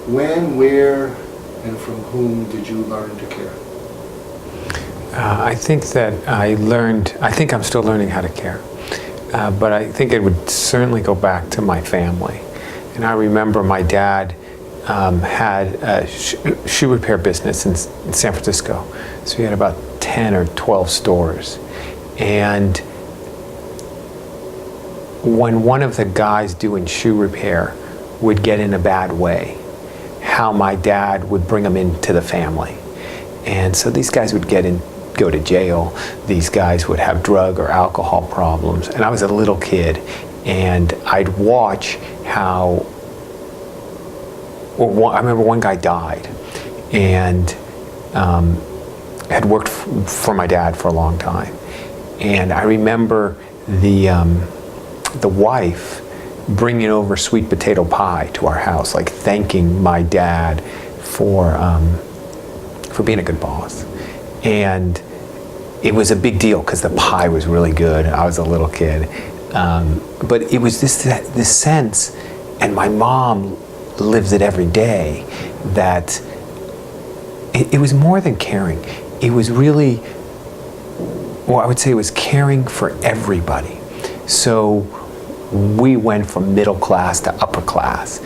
When, where, and from whom did you learn to care? I think that I think I'm still learning how to care. But I think it would certainly go back to my family. And I remember my dad had a shoe repair business in San Francisco. So he had about 10 or 12 stores. And when one of the guys doing shoe repair would get in a bad way, how my dad would bring them into the family. And so these guys would go to jail. These guys would have drug or alcohol problems. And I was a little kid, and I'd watch how, I remember one guy died and had worked for my dad for a long time. And I remember the wife bringing over sweet potato pie to our house, like thanking my dad for being a good boss. And it was a big deal because the pie was really good. I was a little kid. But it was this sense, and my mom lives it every day, that it was more than caring. It was really, well, I would say it was caring for everybody. So we went from middle class to upper class,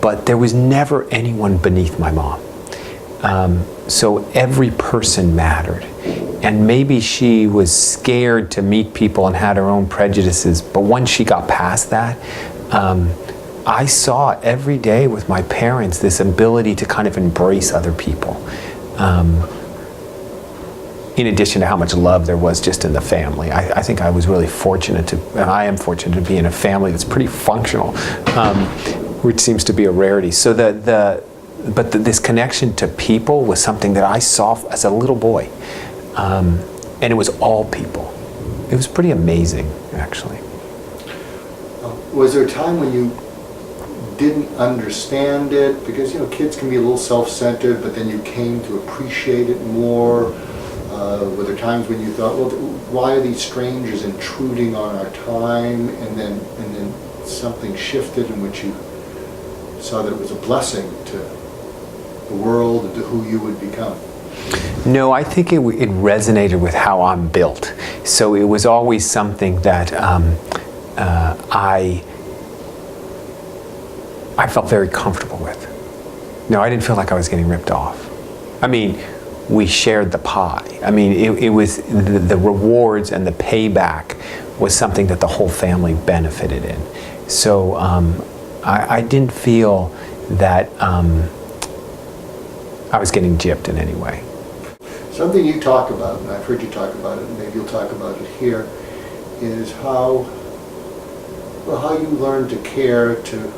but there was never anyone beneath my mom. So every person mattered. And maybe she was scared to meet people and had her own prejudices, but once she got past that, I saw every day with my parents this ability to kind of embrace other people. In addition to how much love there was just in the family. I think I was really fortunate and I am fortunate to be in a family that's pretty functional, which seems to be a rarity. So this connection to people was something that I saw as a little boy. And it was all people. It was pretty amazing, actually. Was there a time when you didn't understand it? Because, kids can be a little self-centered, but then you came to appreciate it more. Were there times when you thought, well, why are these strangers intruding on our time? And then something shifted in which you saw that it was a blessing to the world and to who you would become. No, I think it resonated with how I'm built. So it was always something that I felt very comfortable with. No, I didn't feel like I was getting ripped off. I mean, we shared the pie. I mean, it was the rewards and the payback was something that the whole family benefited in. So I didn't feel that I was getting gypped in any way. Something you talk about, and I've heard you talk about it, and maybe you'll talk about it here, is how you learned to care to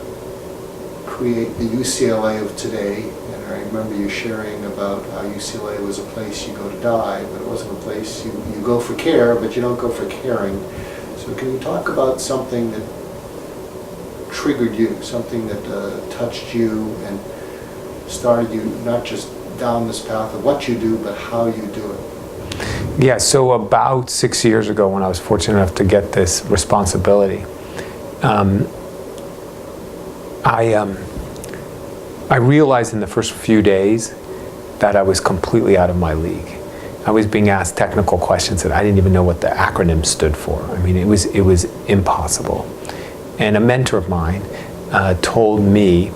create the UCLA of today. And I remember you sharing about how UCLA was a place you go to die, but it wasn't a place you go for care, but you don't go for caring. So can you talk about something that triggered you, something that touched you and started you not just down this path of what you do, but how you do it? Yeah, so about 6 years ago when I was fortunate enough to get this responsibility, I realized in the first few days that I was completely out of my league. I was being asked technical questions that I didn't even know what the acronym stood for. I mean, it was impossible. And a mentor of mine told me,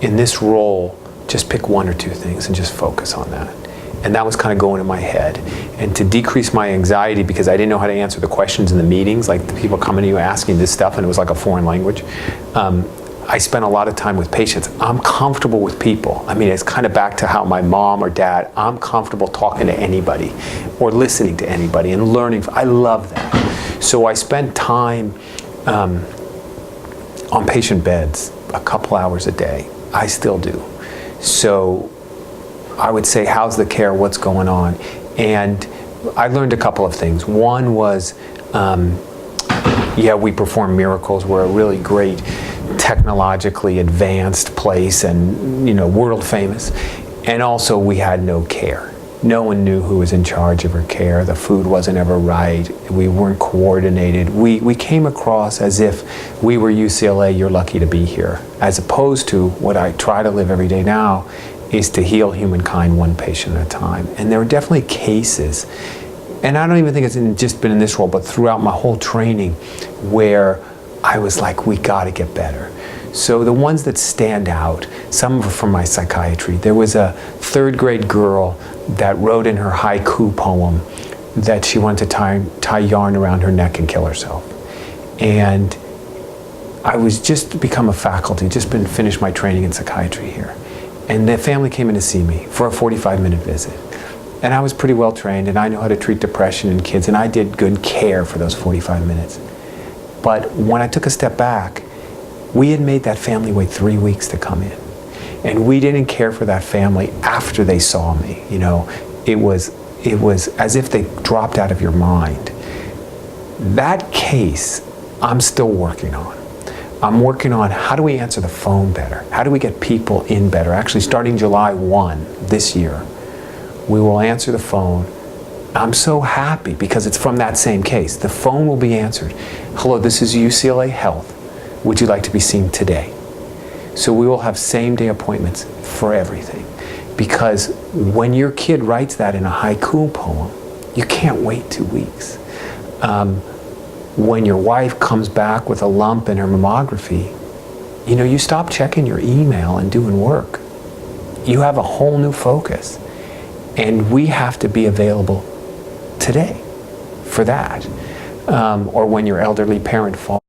in this role, just pick one or two things and just focus on that. And that was kind of going in my head. And to decrease my anxiety, because I didn't know how to answer the questions in the meetings, like the people coming to you asking this stuff, and it was like a foreign language, I spent a lot of time with patients. I'm comfortable with people. I mean, it's kind of back to how my mom or dad, I'm comfortable talking to anybody or listening to anybody and learning. I love that. So I spent time on patient beds a couple hours a day. I still do. So I would say, how's the care? What's going on? And I learned a couple of things. One was, we perform miracles. We're a really great technologically advanced place and, world famous. And also we had no care. No one knew who was in charge of her care. The food wasn't ever right. We weren't coordinated. We came across as if we were UCLA, you're lucky to be here, as opposed to what I try to live every day now is to heal humankind one patient at a time. And there were definitely cases, and I don't even think it's just been in this role, but throughout my whole training, where I was like, we gotta get better. So the ones that stand out, some are from my psychiatry. There was a 3rd grade girl that wrote in her haiku poem that she wanted to tie yarn around her neck and kill herself. And I was just become a faculty, just been finished my training in psychiatry here. And the family came in to see me for a 45-minute visit. And I was pretty well trained, and I know how to treat depression in kids, and I did good care for those 45 minutes. But when I took a step back, we had made that family wait 3 weeks to come in. And we didn't care for that family after they saw me. You know, it was as if they dropped out of your mind. That case, I'm still working on. I'm working on how do we answer the phone better? How do we get people in better? Actually, starting July 1 this year, we will answer the phone. I'm so happy because it's from that same case. The phone will be answered. Hello, this is UCLA Health. Would you like to be seen today? So we will have same-day appointments for everything. Because when your kid writes that in a haiku poem, you can't wait 2 weeks. When your wife comes back with a lump in her mammography, you know, you stop checking your email and doing work. You have a whole new focus. And we have to be available today for that. Or when your elderly parent falls